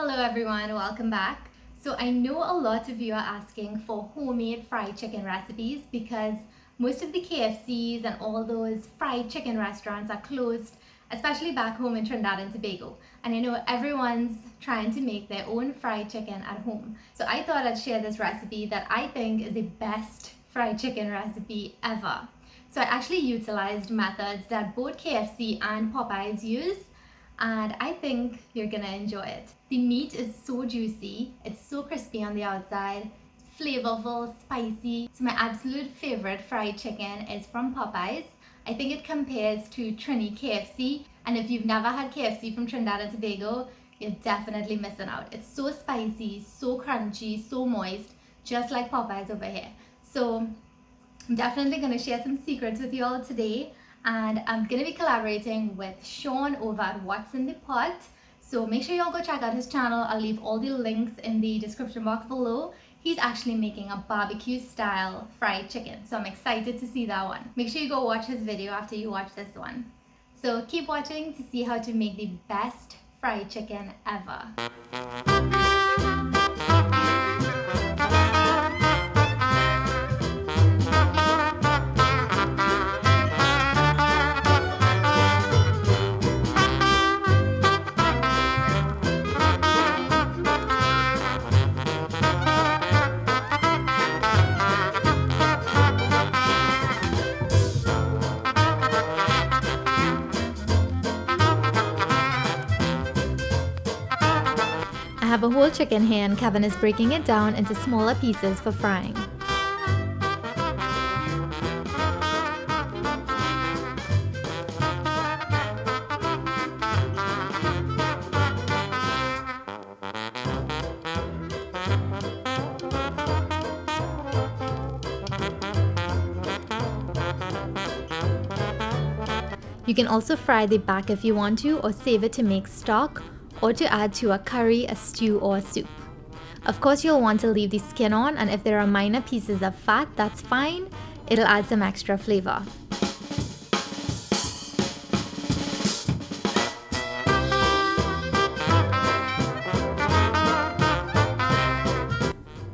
Hello everyone, welcome back. So I know a lot of you are asking for homemade fried chicken recipes because most of the KFCs and all those fried chicken restaurants are closed, especially back home in Trinidad and Tobago. And I know everyone's trying to make their own fried chicken at home. So I thought I'd share this recipe that I think is the best fried chicken recipe ever. So I actually utilized methods that both KFC and Popeyes use, and I think you're gonna enjoy it. The meat is so juicy, it's so crispy on the outside, flavorful, spicy. So my absolute favorite fried chicken is from Popeyes. I think it compares to Trini KFC, and if you've never had KFC from Trinidad and Tobago, you're definitely missing out. It's so spicy, so crunchy, so moist, just like Popeyes over here. So I'm definitely gonna share some secrets with you all today. And I'm gonna be collaborating with Sean over at What's in the Pot. So make sure y'all go check out his channel. I'll leave all the links in the description box below. He's actually making a barbecue style fried chicken. So I'm excited to see that one. Make sure you go watch his video after you watch this one. So keep watching to see how to make the best fried chicken ever. I have a whole chicken here and Kevin is breaking it down into smaller pieces for frying. You can also fry the back if you want to, or save it to make stock, or to add to a curry, a stew, or a soup. Of course, you'll want to leave the skin on, and if there are minor pieces of fat, that's fine. It'll add some extra flavor.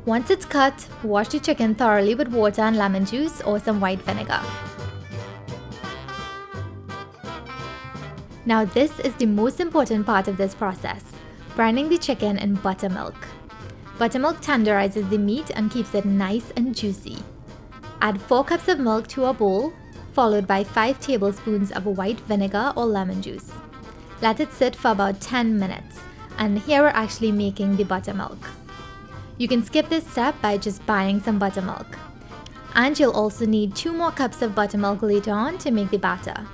Once it's cut, wash the chicken thoroughly with water and lemon juice or some white vinegar. Now this is the most important part of this process, brining the chicken in buttermilk. Buttermilk tenderizes the meat and keeps it nice and juicy. Add 4 cups of milk to a bowl, followed by 5 tablespoons of white vinegar or lemon juice. Let it sit for about 10 minutes, and here we're actually making the buttermilk. You can skip this step by just buying some buttermilk. And you'll also need 2 more cups of buttermilk later on to make the batter.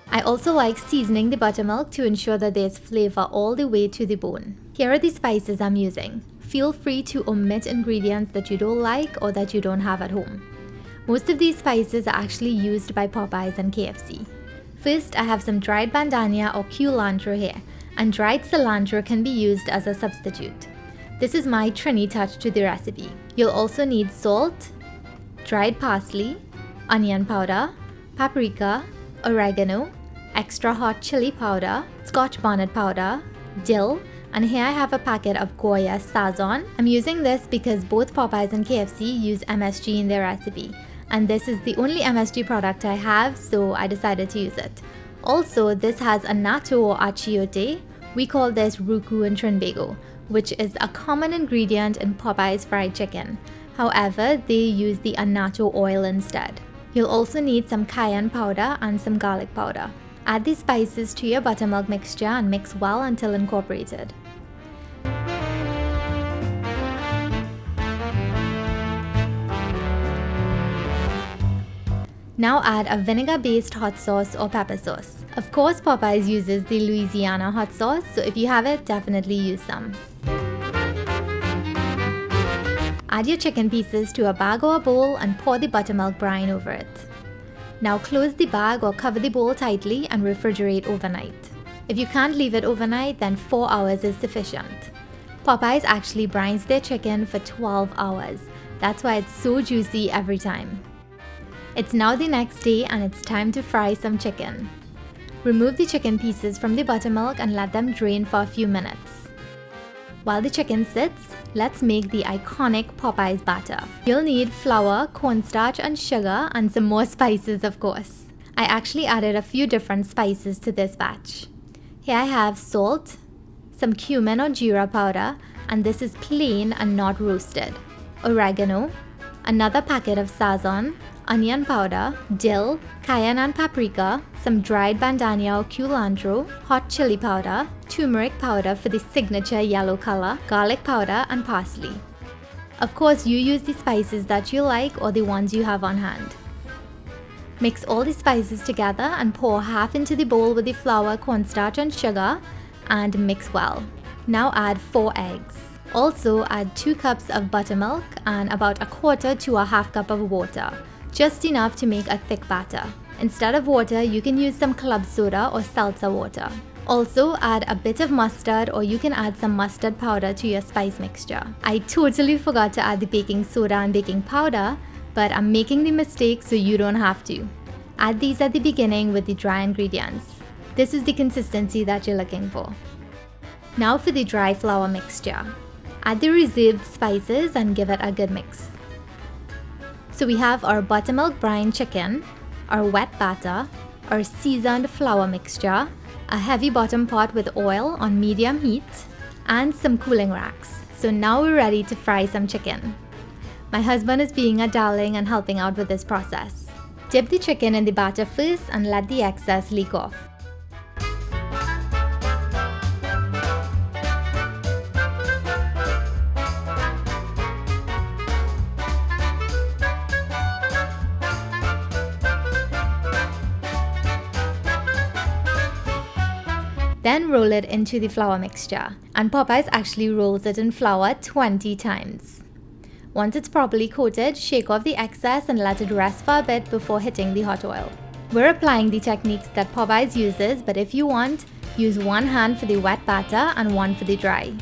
I also like seasoning the buttermilk to ensure that there's flavor all the way to the bone. Here are the spices I'm using. Feel free to omit ingredients that you don't like or that you don't have at home. Most of these spices are actually used by Popeyes and KFC. First, I have some dried bandhania or cilantro here, and dried cilantro can be used as a substitute. This is my Trini touch to the recipe. You'll also need salt, dried parsley, onion powder, paprika, oregano, extra hot chili powder, Scotch bonnet powder, dill, and here I have a packet of Goya Sazon. I'm using this because both Popeyes and KFC use MSG in their recipe, and this is the only MSG product I have, so I decided to use it. Also, this has annatto or achiote. We call this ruku in Trinbago, which is a common ingredient in Popeyes fried chicken. However, they use the annatto oil instead. You'll also need some cayenne powder and some garlic powder. Add the spices to your buttermilk mixture and mix well until incorporated. Now add a vinegar-based hot sauce or pepper sauce. Of course, Popeyes uses the Louisiana hot sauce, so if you have it, definitely use some. Add your chicken pieces to a bag or a bowl and pour the buttermilk brine over it. Now close the bag or cover the bowl tightly and refrigerate overnight. If you can't leave it overnight, then 4 hours is sufficient. Popeyes actually brines their chicken for 12 hours. That's why it's so juicy every time. It's now the next day and it's time to fry some chicken. Remove the chicken pieces from the buttermilk and let them drain for a few minutes. While the chicken sits, let's make the iconic Popeyes batter. You'll need flour, cornstarch and sugar, and some more spices of course. I actually added a few different spices to this batch. Here I have salt, some cumin or jeera powder, and this is plain and not roasted. Oregano, another packet of Sazon, onion powder, dill, cayenne and paprika, some dried bandhania or cilantro, hot chili powder, turmeric powder for the signature yellow color, garlic powder and parsley. Of course, you use the spices that you like or the ones you have on hand. Mix all the spices together and pour half into the bowl with the flour, cornstarch and sugar and mix well. Now add 4 eggs. Also add 2 cups of buttermilk and about 1/4 to 1/2 cup of water, just enough to make a thick batter. Instead of water, you can use some club soda or seltzer water. Also add a bit of mustard, or you can add some mustard powder to your spice mixture. I totally forgot to add the baking soda and baking powder, but I'm making the mistake so you don't have to. Add these at the beginning with the dry ingredients. This is the consistency that you're looking for. Now for the dry flour mixture. Add the reserved spices and give it a good mix. So we have our buttermilk brine chicken, our wet batter, our seasoned flour mixture, a heavy bottom pot with oil on medium heat, and some cooling racks. So now we're ready to fry some chicken. My husband is being a darling and helping out with this process. Dip the chicken in the batter first and let the excess leak off. Then roll it into the flour mixture, and Popeyes actually rolls it in flour 20 times. Once it's properly coated, shake off the excess and let it rest for a bit before hitting the hot oil. We're applying the techniques that Popeyes uses, but if you want, use one hand for the wet batter and one for the dry.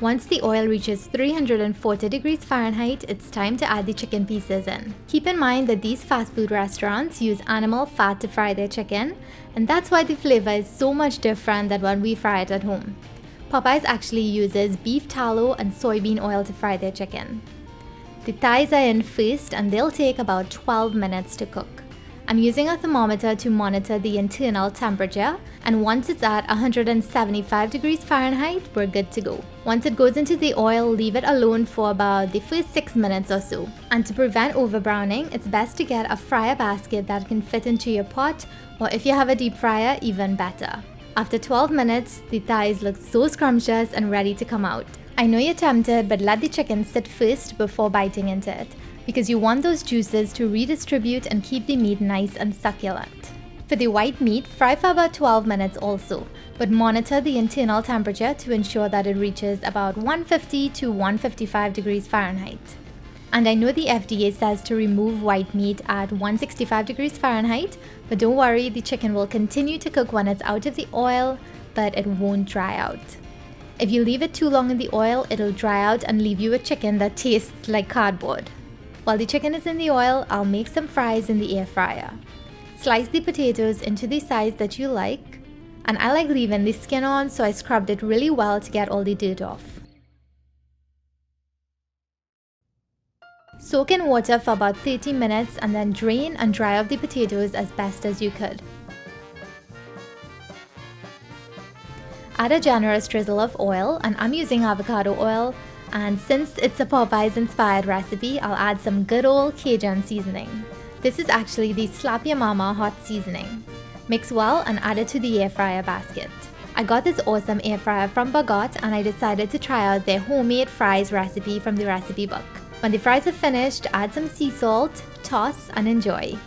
Once the oil reaches 340 degrees Fahrenheit, it's time to add the chicken pieces in. Keep in mind that these fast food restaurants use animal fat to fry their chicken, and that's why the flavor is so much different than when we fry it at home. Popeyes actually uses beef tallow and soybean oil to fry their chicken. The thighs are in first and they'll take about 12 minutes to cook. I'm using a thermometer to monitor the internal temperature, and once it's at 175 degrees Fahrenheit, we're good to go. Once it goes into the oil, leave it alone for about the first 6 minutes or so. And to prevent overbrowning, it's best to get a fryer basket that can fit into your pot, or if you have a deep fryer, even better. After 12 minutes, the thighs look so scrumptious and ready to come out. I know you're tempted, but let the chicken sit first before biting into it, because you want those juices to redistribute and keep the meat nice and succulent. For the white meat, fry for about 12 minutes also, but monitor the internal temperature to ensure that it reaches about 150 to 155 degrees Fahrenheit. And I know the FDA says to remove white meat at 165 degrees Fahrenheit, but don't worry, the chicken will continue to cook when it's out of the oil, but it won't dry out. If you leave it too long in the oil, it'll dry out and leave you a chicken that tastes like cardboard. While the chicken is in the oil, I'll make some fries in the air fryer. Slice the potatoes into the size that you like, and I like leaving the skin on, so I scrubbed it really well to get all the dirt off. Soak in water for about 30 minutes and then drain and dry off the potatoes as best as you could. Add a generous drizzle of oil, and I'm using avocado oil, and since it's a Popeyes inspired recipe, I'll add some good old Cajun seasoning. This is actually the Slap Your Mama hot seasoning. Mix well and add it to the air fryer basket. I got this awesome air fryer from Bagot, and I decided to try out their homemade fries recipe from the recipe book. When the fries are finished, add some sea salt, toss and enjoy.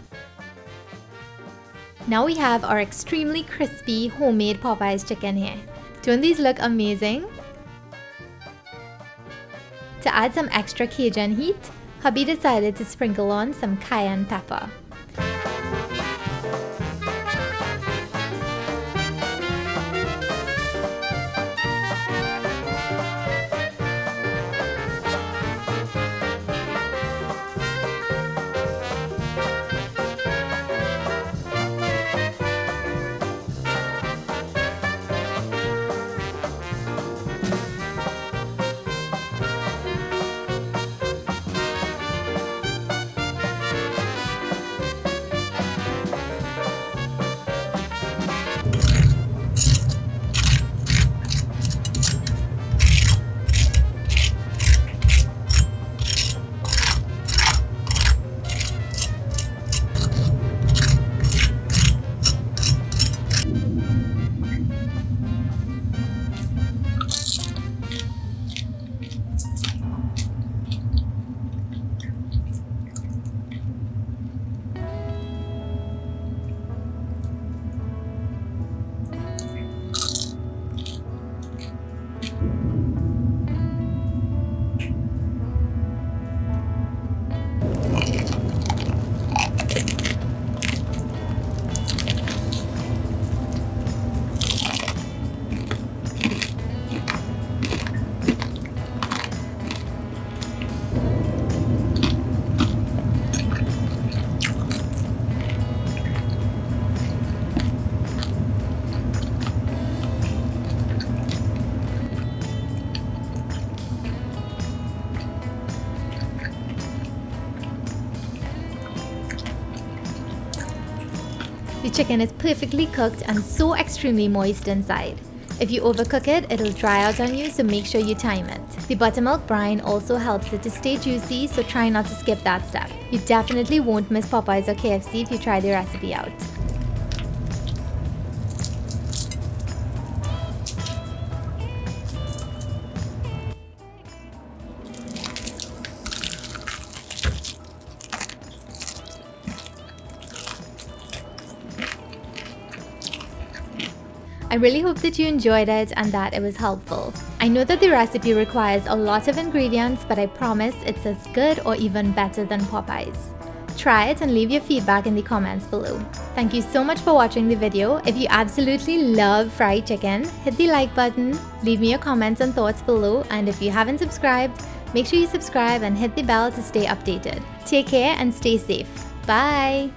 Now we have our extremely crispy homemade Popeyes chicken here. Don't these look amazing? To add some extra Cajun heat, hubby decided to sprinkle on some cayenne pepper. The chicken is perfectly cooked and so extremely moist inside. If you overcook it, it'll dry out on you, so make sure you time it. The buttermilk brine also helps it to stay juicy, so try not to skip that step. You definitely won't miss Popeyes or KFC if you try the recipe out. I really hope that you enjoyed it and that it was helpful. I know that the recipe requires a lot of ingredients, but I promise it's as good or even better than Popeyes. Try it and leave your feedback in the comments below. Thank you so much for watching the video. If you absolutely love fried chicken, hit the like button, leave me your comments and thoughts below, and if you haven't subscribed, make sure you subscribe and hit the bell to stay updated. Take care and stay safe. Bye!